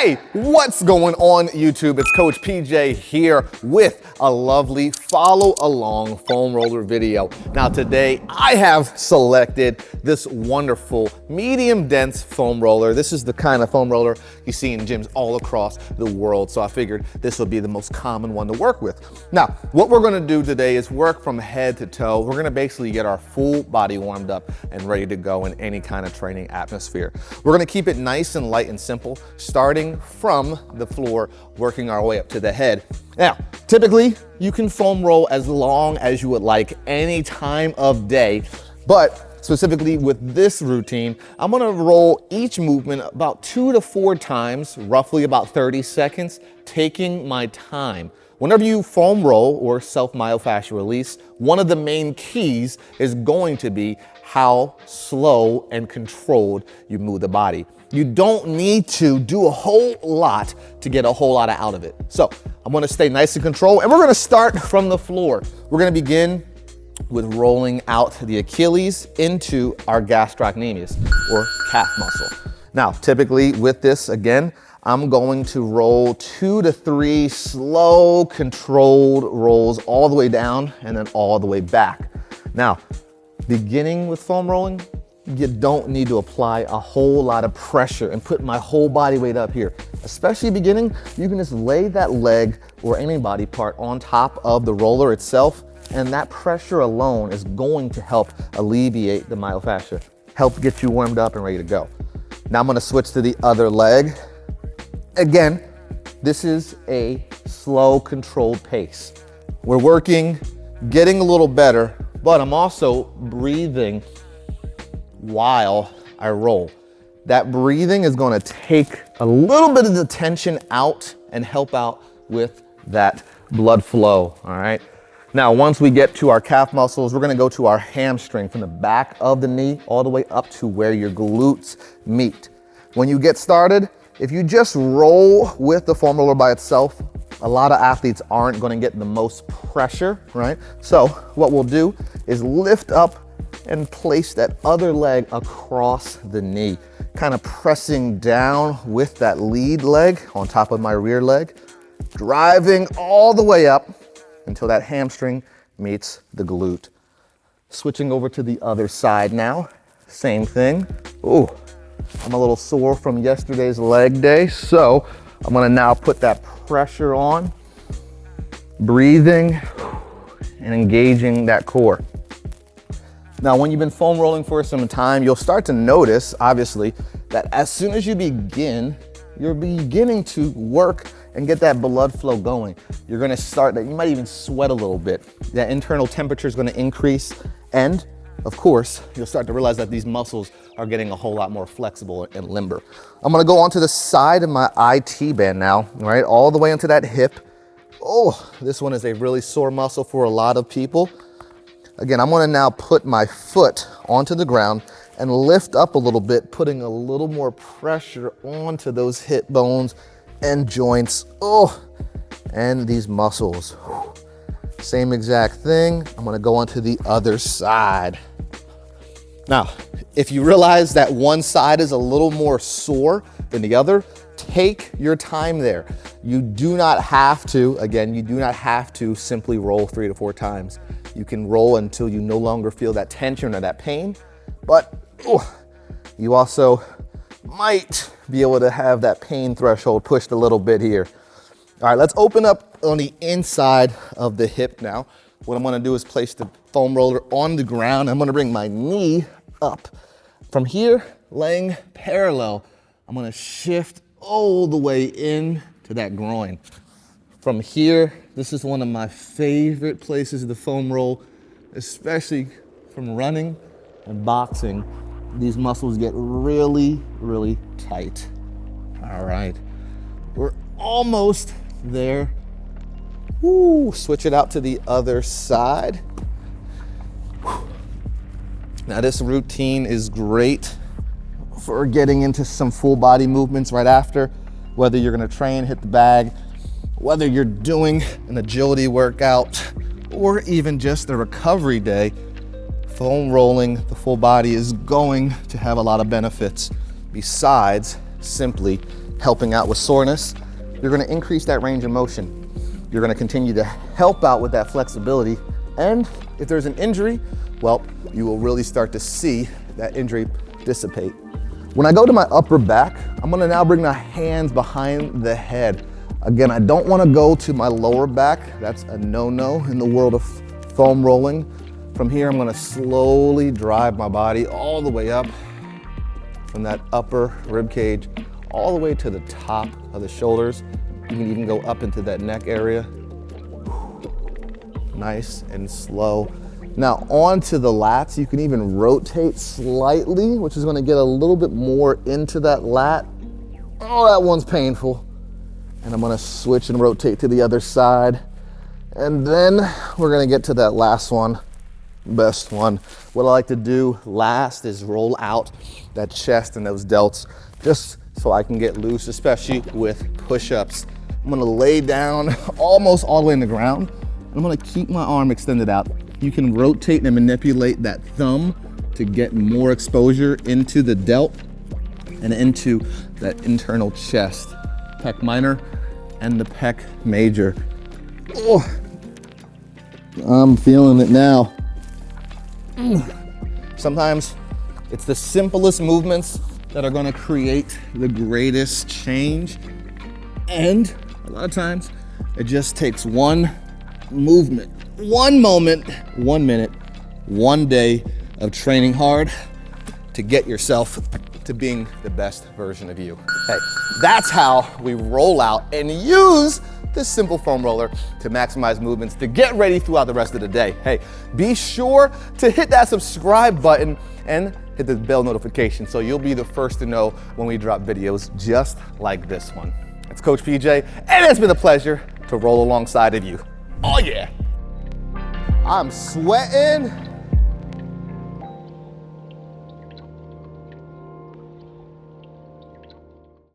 Hey, what's going on YouTube? It's Coach PJ here with a lovely follow along foam roller video. Now today I have selected this wonderful medium dense foam roller. This is the kind of foam roller you see in gyms all across the world. So I figured this would be the most common one to work with. Now, what we're gonna do today is work from head to toe. We're gonna basically get our full body warmed up and ready to go in any kind of training atmosphere. We're gonna keep it nice and light and simple, starting from the floor, working our way up to the head. Now, typically you can foam roll as long as you would like any time of day, but specifically with this routine, I'm gonna roll each movement about 2 to 4 times, roughly about 30 seconds, taking my time. Whenever you foam roll or self-myofascial release, one of the main keys is going to be how slow and controlled you move the body. You don't need to do a whole lot to get a whole lot out of it. So I'm gonna stay nice and controlled, and we're gonna start from the floor. We're gonna begin with rolling out the Achilles into our gastrocnemius or calf muscle. Now, typically with this, again, I'm going to roll 2 to 3 slow, controlled rolls all the way down and then all the way back. Now, beginning with foam rolling, you don't need to apply a whole lot of pressure and put my whole body weight up here. Especially beginning, you can just lay that leg or any body part on top of the roller itself, and that pressure alone is going to help alleviate the myofascia, help get you warmed up and ready to go. Now I'm gonna switch to the other leg. Again, this is a slow, controlled pace. We're working, getting a little better, but I'm also breathing while I roll. That breathing is gonna take a little bit of the tension out and help out with that blood flow, all right? Now, once we get to our calf muscles, we're gonna go to our hamstring from the back of the knee all the way up to where your glutes meet. When you get started, if you just roll with the foam roller by itself, a lot of athletes aren't gonna get the most pressure, right? So what we'll do is lift up and place that other leg across the knee, kind of pressing down with that lead leg on top of my rear leg, driving all the way up until that hamstring meets the glute. Switching over to the other side now, same thing. Ooh, I'm a little sore from yesterday's leg day, so I'm gonna now put that pressure on, breathing and engaging that core. Now, when you've been foam rolling for some time, you'll start to notice, obviously, that as soon as you begin, you're beginning to work and get that blood flow going. You're gonna start that, you might even sweat a little bit. That internal temperature is gonna increase, and of course, you'll start to realize that these muscles are getting a whole lot more flexible and limber. I'm gonna go onto the side of my IT band now, right, all the way into that hip. Oh, this one is a really sore muscle for a lot of people. Again, I'm gonna now put my foot onto the ground and lift up a little bit, putting a little more pressure onto those hip bones and joints. Oh, and these muscles. Same exact thing. I'm gonna go onto the other side. Now, if you realize that one side is a little more sore than the other, take your time there. You do not have to, again, you do not have to simply roll 3 to 4 times. You can roll until you no longer feel that tension or that pain, but you also might be able to have that pain threshold pushed a little bit here. All right, let's open up on the inside of the hip now. What I'm gonna do is place the foam roller on the ground. I'm gonna bring my knee up. From here, laying parallel, I'm gonna shift all the way in to that groin. From here, this is one of my favorite places to foam roll, especially from running and boxing. These muscles get really, really tight. All right, we're almost there. Woo, switch it out to the other side. Now this routine is great for getting into some full body movements right after, whether you're gonna train, hit the bag, whether you're doing an agility workout, or even just a recovery day. Foam rolling the full body is going to have a lot of benefits besides simply helping out with soreness. You're gonna increase that range of motion. You're gonna continue to help out with that flexibility. And if there's an injury, well, you will really start to see that injury dissipate. When I go to my upper back, I'm gonna now bring my hands behind the head. Again, I don't wanna go to my lower back. That's a no-no in the world of foam rolling. From here, I'm gonna slowly drive my body all the way up from that upper rib cage, all the way to the top of the shoulders. You can even go up into that neck area. Nice and slow. Now onto the lats, you can even rotate slightly, which is gonna get a little bit more into that lat. Oh, that one's painful. And I'm gonna switch and rotate to the other side. And then we're gonna get to that last one, best one. What I like to do last is roll out that chest and those delts, just so I can get loose, especially with push-ups. I'm gonna lay down almost all the way in the ground. I'm gonna keep my arm extended out. You can rotate and manipulate that thumb to get more exposure into the delt and into that internal chest, pec minor and the pec major. Oh, I'm feeling it now. Sometimes it's the simplest movements that are gonna create the greatest change. And a lot of times it just takes one movement, one moment, 1 minute, 1 day of training hard to get yourself to being the best version of you. Hey, that's how we roll out and use this simple foam roller to maximize movements to get ready throughout the rest of the day. Hey, be sure to hit that subscribe button and hit the bell notification so you'll be the first to know when we drop videos just like this one. It's Coach PJ, and it's been a pleasure to roll alongside of you. Oh yeah. I'm sweating.